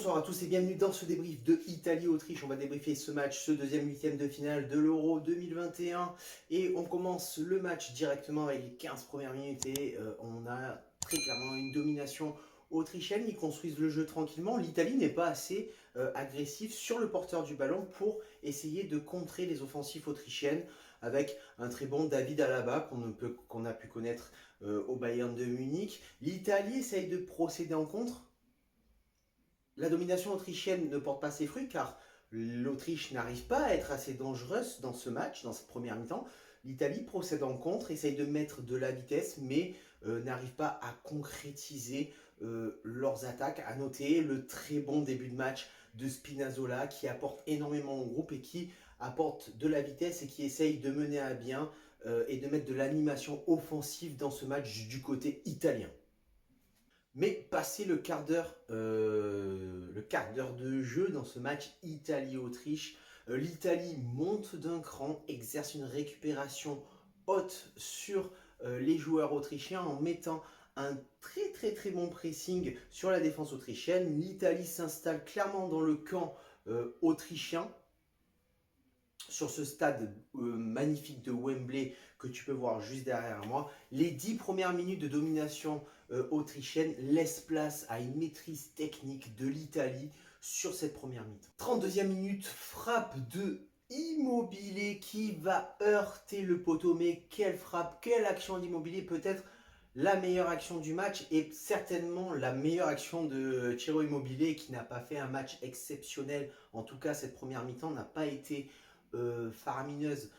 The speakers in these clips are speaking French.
Bonsoir à tous et bienvenue dans ce débrief de Italie-Autriche. On va débriefer ce match, ce deuxième huitième de finale de l'Euro 2021. Et on commence le match directement avec les 15 premières minutes et on a très clairement une domination autrichienne. Ils construisent le jeu tranquillement. L'Italie n'est pas assez agressive sur le porteur du ballon pour essayer de contrer les offensives autrichiennes avec un très bon David Alaba qu'on a pu connaître au Bayern de Munich. L'Italie essaye de procéder en contre. La domination autrichienne ne porte pas ses fruits car l'Autriche n'arrive pas à être assez dangereuse dans ce match, dans cette première mi-temps. L'Italie procède en contre, essaye de mettre de la vitesse, mais n'arrive pas à concrétiser leurs attaques. À noter le très bon début de match de Spinazzola qui apporte énormément au groupe et qui apporte de la vitesse et qui essaye de mener à bien et de mettre de l'animation offensive dans ce match du côté italien. Mais passé le quart d'heure de jeu dans ce match Italie-Autriche, l'Italie monte d'un cran, exerce une récupération haute sur les joueurs autrichiens en mettant un très bon pressing sur la défense autrichienne. L'Italie s'installe clairement dans le camp autrichien sur ce stade magnifique de Wembley que tu peux voir juste derrière moi. Les 10 premières minutes de domination autrichienne laissent place à une maîtrise technique de l'Italie sur cette première mi-temps. 32e minute, frappe de Immobile qui va heurter le poteau. Mais quelle frappe, quelle action d'Immobile, peut-être la meilleure action du match et certainement la meilleure action de Ciro Immobile qui n'a pas fait un match exceptionnel. En tout cas, cette première mi-temps n'a pas été faramineuse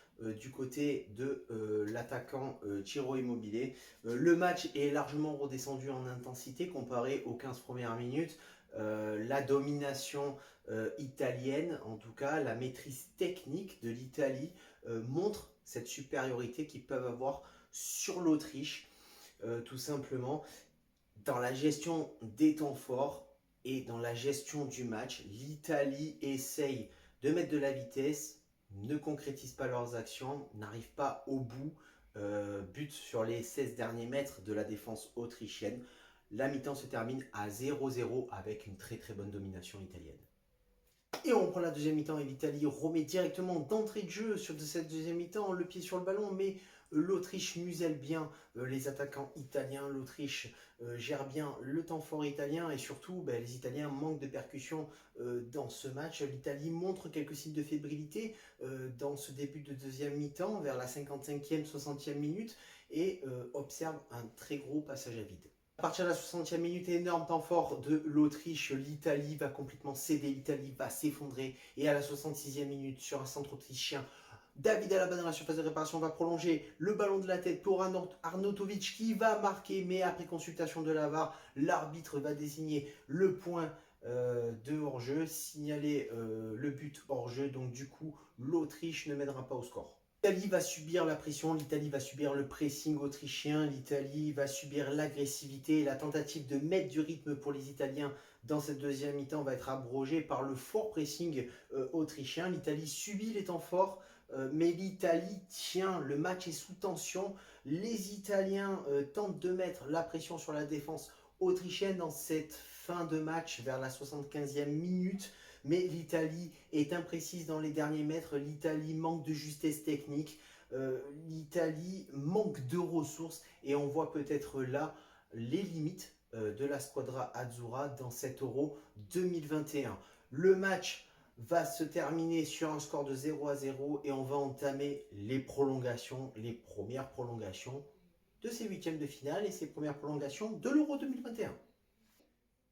du côté de l'attaquant Ciro Immobile. Le match est largement redescendu en intensité comparé aux 15 premières minutes. La domination italienne, en tout cas la maîtrise technique de l'Italie montre cette supériorité qu'ils peuvent avoir sur l'Autriche, tout simplement dans la gestion des temps forts et dans la gestion du match. L'Italie essaye de mettre de la vitesse, ne concrétisent pas leurs actions, n'arrivent pas au bout, butent sur les 16 derniers mètres de la défense autrichienne. La mi-temps se termine à 0-0 avec une très bonne domination italienne. Et on prend la deuxième mi-temps et l'Italie remet directement d'entrée de jeu sur cette deuxième mi-temps, le pied sur le ballon, mais l'Autriche muselle bien les attaquants italiens, l'Autriche gère bien le temps fort italien et surtout les Italiens manquent de percussion dans ce match. L'Italie montre quelques signes de fébrilité dans ce début de deuxième mi-temps vers la 55e, 60e minute et observe un très gros passage à vide. À partir de la 60e minute, énorme temps fort de l'Autriche, l'Italie va complètement céder, l'Italie va s'effondrer et à la 66e minute sur un centre autrichien, David Alaba dans la surface de réparation va prolonger le ballon de la tête pour Arnautovic qui va marquer, mais après consultation de la VAR, l'arbitre va désigner le point de hors-jeu, signaler le but hors-jeu, donc du coup l'Autriche ne mènera pas au score. L'Italie va subir la pression, l'Italie va subir le pressing autrichien, l'Italie va subir l'agressivité, la tentative de mettre du rythme pour les Italiens dans cette deuxième mi-temps va être abrogée par le fort pressing autrichien. L'Italie subit les temps forts, mais l'Italie tient, le match est sous tension. Les Italiens tentent de mettre la pression sur la défense autrichienne dans cette fin de match vers la 75e minute. Mais l'Italie est imprécise dans les derniers mètres, l'Italie manque de justesse technique, l'Italie manque de ressources et on voit peut-être là les limites de la Squadra Azzurra dans cet Euro 2021. Le match va se terminer sur un score de 0-0 et on va entamer les prolongations, les premières prolongations de ces huitièmes de finale et ces premières prolongations de l'Euro 2021.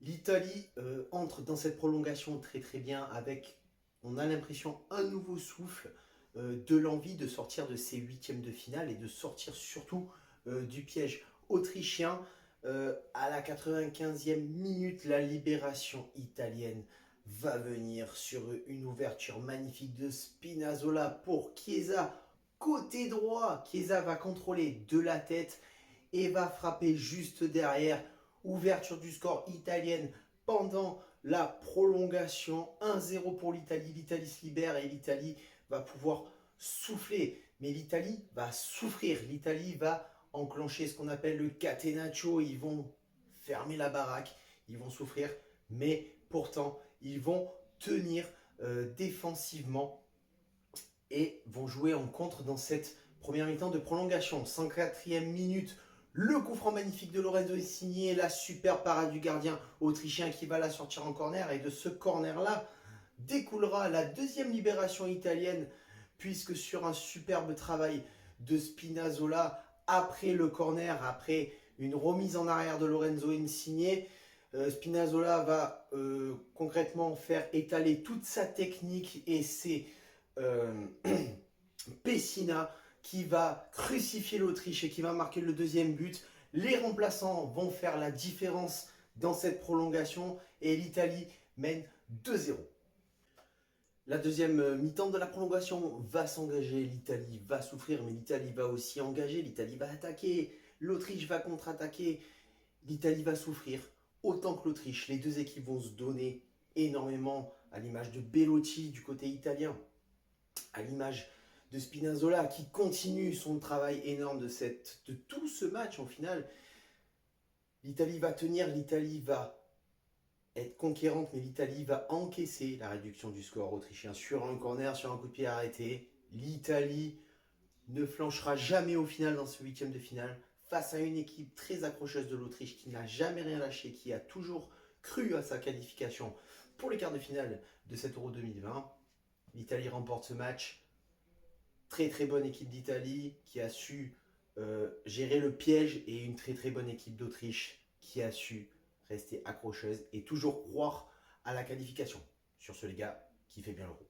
L'Italie entre dans cette prolongation très bien avec, on a l'impression, un nouveau souffle, de l'envie de sortir de ces huitièmes de finale et de sortir surtout du piège autrichien. À la 95e minute, la libération italienne va venir sur une ouverture magnifique de Spinazzola pour Chiesa, côté droit. Chiesa va contrôler de la tête et va frapper juste derrière. Ouverture du score italienne pendant la prolongation. 1-0 pour l'Italie. L'Italie se libère et l'Italie va pouvoir souffler. Mais l'Italie va souffrir. L'Italie va enclencher ce qu'on appelle le catenaccio. Ils vont fermer la baraque. Ils vont souffrir. Mais Pourtant, ils vont tenir défensivement et vont jouer en contre dans cette première mi-temps de prolongation. 104e minute, le coup franc magnifique de Lorenzo Insigne, la super parade du gardien autrichien qui va la sortir en corner. Et de ce corner-là découlera la deuxième libération italienne, puisque sur un superbe travail de Spinazzola, après le corner, après une remise en arrière de Lorenzo Insigne, Spinazzola va concrètement faire étaler toute sa technique et c'est Pessina qui va crucifier l'Autriche et qui va marquer le deuxième but. Les remplaçants vont faire la différence dans cette prolongation et l'Italie mène 2-0. La deuxième mi-temps de la prolongation va s'engager, l'Italie va souffrir, mais l'Italie va aussi engager, l'Italie va attaquer, l'Autriche va contre-attaquer, l'Italie va souffrir autant que l'Autriche. Les deux équipes vont se donner énormément, à l'image de Belotti du côté italien, à l'image de Spinazzola qui continue son travail énorme de tout ce match en finale. L'Italie va tenir, l'Italie va être conquérante, mais l'Italie va encaisser la réduction du score autrichien sur un corner, sur un coup de pied arrêté. L'Italie ne flanchera jamais au final dans ce huitième de finale face à une équipe très accrocheuse de l'Autriche qui n'a jamais rien lâché, qui a toujours cru à sa qualification pour les quarts de finale de cet Euro 2020. L'Italie remporte ce match. Très très bonne équipe d'Italie qui a su gérer le piège et une très très bonne équipe d'Autriche qui a su rester accrocheuse et toujours croire à la qualification. Sur ce les gars, kiffez bien l'Euro.